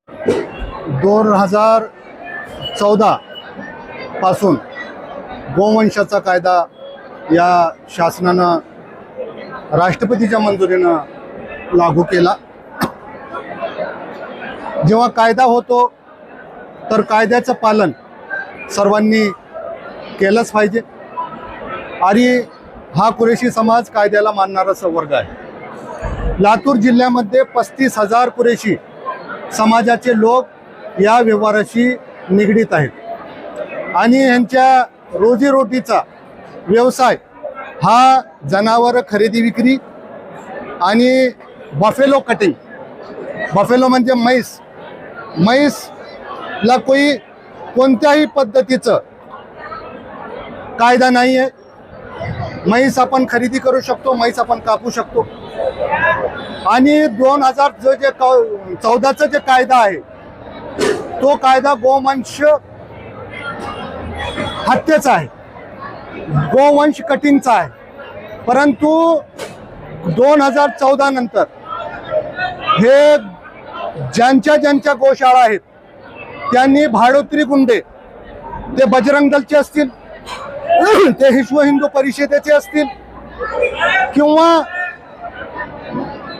2014 पासून गोवंशाचा कायदा या शासनानं राष्ट्रपतीच्या मंजुरीनं लागू केला। जेव्हा कायदा होतो तर कायद्याचं पालन सर्वांनी केलंच पाहिजे आणि हा कुरेशी समाज कायद्याला मानणारा वर्ग आहे। लातूर जिल्ह्यामध्ये 35,000 कुरेशी समाजाचे लोक या व्यवहाराशी निगडीत आहेत आणि यांच्या रोजीरोटीचा व्यवसाय हा जनावर खरेदी विक्री आणि बफेलो कटिंग, बफेलो म्हणजे म्हैसला कोणत्याही पद्धतीचं कायदा नाही आहे। म्हैस आपण खरेदी करू शकतो, म्हैस आपण कापू शकतो आणि 2014चा जे कायदा आहे तो कायदा गोवंश हत्येचा आहे, गोवंश कटिंगचा आहे। परंतु 2014 नंतर हे ज्यांच्या गोशाळा आहेत त्यांनी भाडोत्री गुंडे, ते बजरंग दलचे असतील, ते विश्व हिंदू परिषदेचे असतील किंवा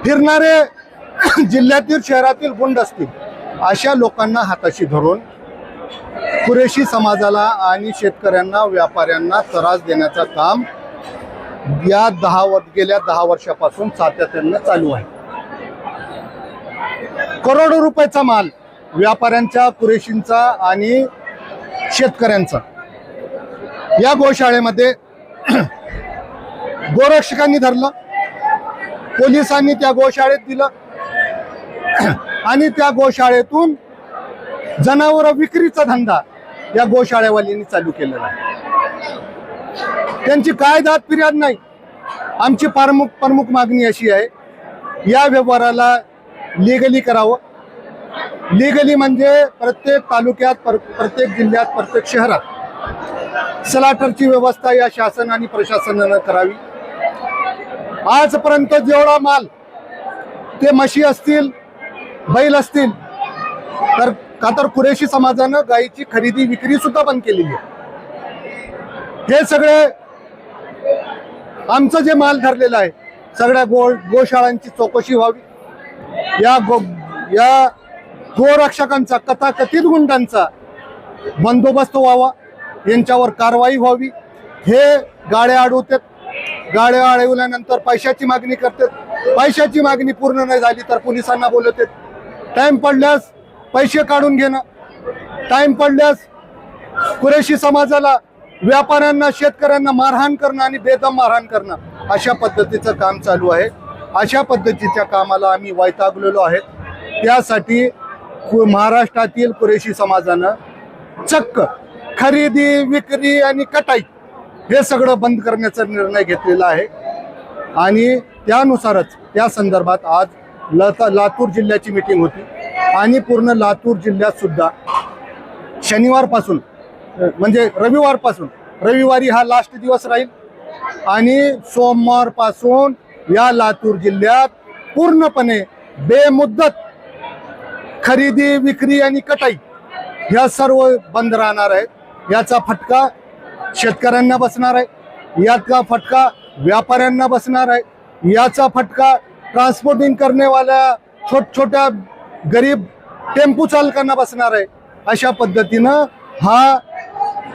फिरणारे जिल्ह्यातील शहरातील गुंड असतील, अशा लोकांना हाताशी धरून कुरेशी समाजाला आणि शेतकऱ्यांना, व्यापाऱ्यांना त्रास देण्याचं काम या गेल्या 10 वर्षापासून सातत्याने चालू आहे। करोडो रुपयाचा माल व्यापाऱ्यांचा, कुरेशींचा आणि शेतकऱ्यांचा या गोशाळेमध्ये गोरक्षकांनी धरलं, पोलिसांनी त्या गोशाळेत दिलं आणि त्या गोशाळेतून जनावर विक्रीचा धंदा या गोशाळेवाल्यांनी चालू केलेला आहे। त्यांची काय दाद फिर्याद नाही। आमची प्रमुख मागणी अशी आहे, या व्यवहाराला लिगली करावं। लिगली म्हणजे प्रत्येक तालुक्यात, प्रत्येक जिल्ह्यात, प्रत्येक शहरात सलाटरची व्यवस्था या शासन आणि प्रशासनानं करावी। आजपर्यंत जेवढा माल, ते म्हशी असतील, बैल असतील, तर कुरेशी समाजानं गायीची खरेदी विक्री सुद्धा बंद केलेली आहे। हे सगळे आमचं जे माल धरलेला आहे, सगळ्या गोशाळांची चौकशी व्हावी, या गोरक्षकांचा, कथाकथित गुंडांचा बंदोबस्त व्हावा, यांच्यावर कारवाई व्हावी। हे गाड्या अडवतात, गाड्या अडवल्यानंतर पैशाची मागणी करतात, पैशाची मागणी पूर्ण नाही झाली तर पोलिसांना बोलवतात, टाइम पडल्यास पैसे काढून घेणं, टाइम पडल्यास कुरेशी समाजाला, व्यापाऱ्यांना, शेतकऱ्यांना मारहाण करणं आणि बेदम मारहाण करणं, अशा पद्धतीचं काम चालू आहे। अशा पद्धतीच्या कामाला आम्ही वैतागलेलो आहे। त्यासाठी महाराष्ट्रातील कुरेशी समाजानं चक्क खरेदी, विक्री आणि कटाई हे सगळं बंद करण्याचा निर्णय घेतलेला आहे आणि त्यानुसारच त्या संदर्भात आज लातूर जिल्ह्याची मीटिंग होती आणि पूर्ण लातूर जिल्ह्यात सुद्धा शनिवारपासून, म्हणजे रविवारी हा लास्ट दिवस राहील आणि सोमवारपासून या लातूर जिल्ह्यात पूर्णपणे बेमुदत खरेदी, विक्री आणि कटाई ह्या सर्व बंद राहणार आहे। याचा फटका शेतकऱ्यांना बसणार आहे, याचा फटका व्यापाऱ्यांना बसणार आहे, याचा फटका ट्रान्सपोर्टिंग करनेवाल्या छोट्या गरीब टेम्पो चालकांना बसणार आहे। अशा पद्धतीनं हा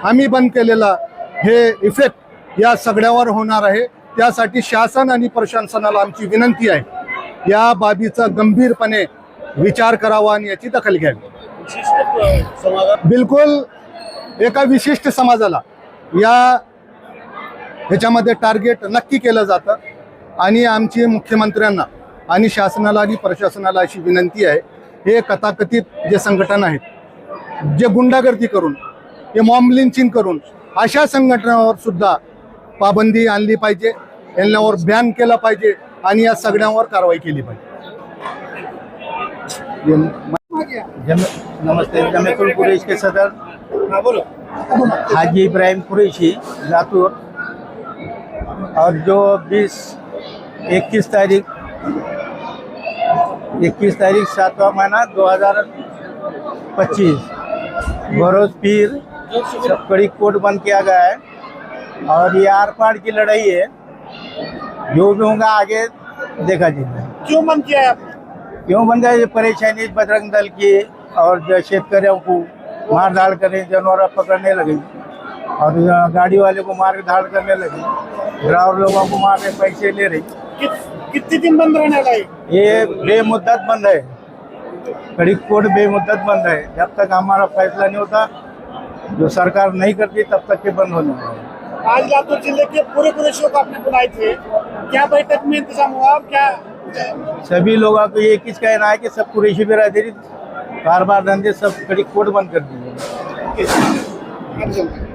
आम्ही बंद केलेला हे इफेक्ट या सगळ्यावर होणार आहे। त्यासाठी शासन आणि प्रशासनाला आमची विनंती आहे, या बाबीचा गंभीरपणे विचार करावा आणि याची दखल घ्यावी। बिलकुल एका विशिष्ट समाजाला ह्याच्यामध्ये टार्गेट नक्की केलं जातं आणि आमची मुख्यमंत्र्यांना आणि शासनाला आणि प्रशासनाला अशी विनंती आहे, हे कथाकथित जे संघटना आहेत, जे गुंडागर्दी करून, हे मॉब लिंचिंग करून, अशा संघटनांवर सुद्धा पाबंदी आणली पाहिजे, यांच्यावर बॅन केलं पाहिजे आणि या सगळ्यांवर कारवाई केली पाहिजे। नमस्ते, जमीयतुल कुरैश के सदर हाजी इब्राहिम कुरैशी लातूर, और जो 21 तारीख 7वां महीना 2023 25 बरोज पीर सब कड़ी कोट बंद किया गया है और ये आर पार की लड़ाई है। जो भी होगा आगे देखा जाएगा। क्यों बंद किया है आपने? क्यों बंद है? ये परेशानी बजरंग दल की और जो शेतकरियों को मार धाड़ करने, जानवर पकड़ने लगे और गाड़ी वाले को मार धाड़ करने लगे, ड्राइवर लोगों को मार रहे, पैसे ले रही। कितने दिन बंद रहने वाला है? ये बेमुद्दत बंद है, कड़ी कोट बेमुद्दत बंद है। जब तक हमारा फैसला नहीं होता, जो सरकार नहीं करती, तब तक के बंद होने वाला है। आज लातूर जिले के पूरे प्रदेशों को आपने बुलाए थे, क्या बैठक में इंतजाम हुआ? क्या सभी लोगों को ये किस कहना है कि सब कुरैशी बिरादरी कारोबार धंधे सब कड़ी कोट बंद कर दिए। अच्छा।